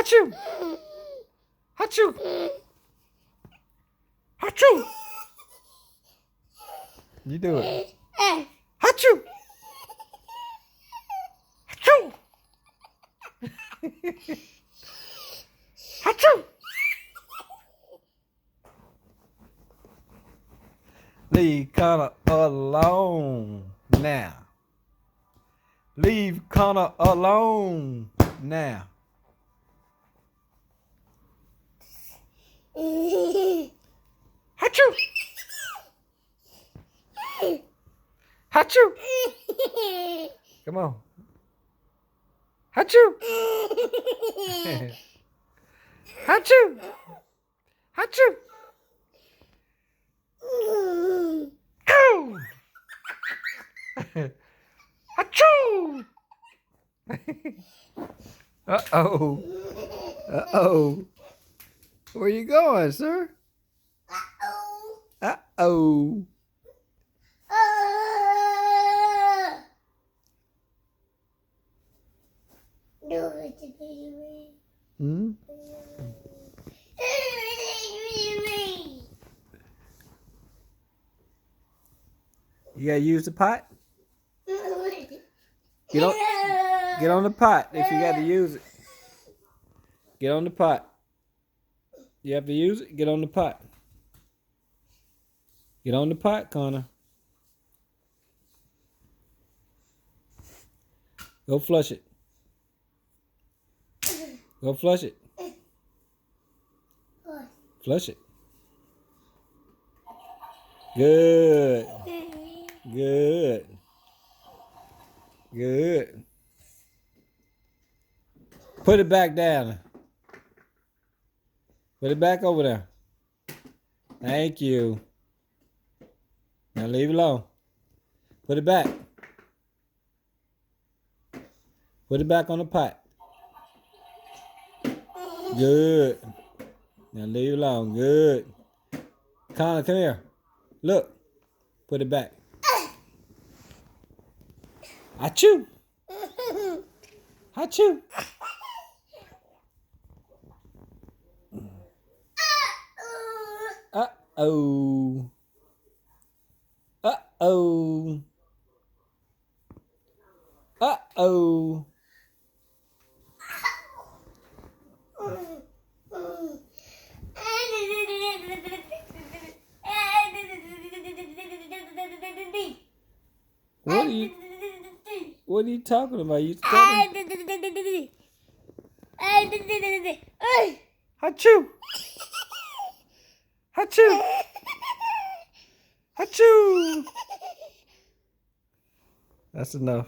Achoo! Achoo! Achoo! You do it. Achoo! Achoo! Achoo! Leave Connor alone now. Leave Connor alone now. Achoo! Achoo! Come on. Achoo! Achoo! Achoo! Go! Achoo! Uh-oh. Uh-oh. Where you going, sir? Uh-oh. Uh-oh. Hmm? You gotta use the pot? Get on the pot if you got to use it. Get on the pot. You have to use it? Get on the pot. Get on the pot, Connor. Go flush it. Go flush it. Flush it. Good. Good. Good. Put it back down. Put it back over there. Thank you. Now leave it alone. Put it back. Put it back on the pot. Good. Now leave it alone. Good. Connor, come here. Look. Put it back. Achoo. Achoo. Uh-oh. Uh-oh. Uh-oh. What are you talking about? You talking? Achoo! Achoo! Achoo! That's enough.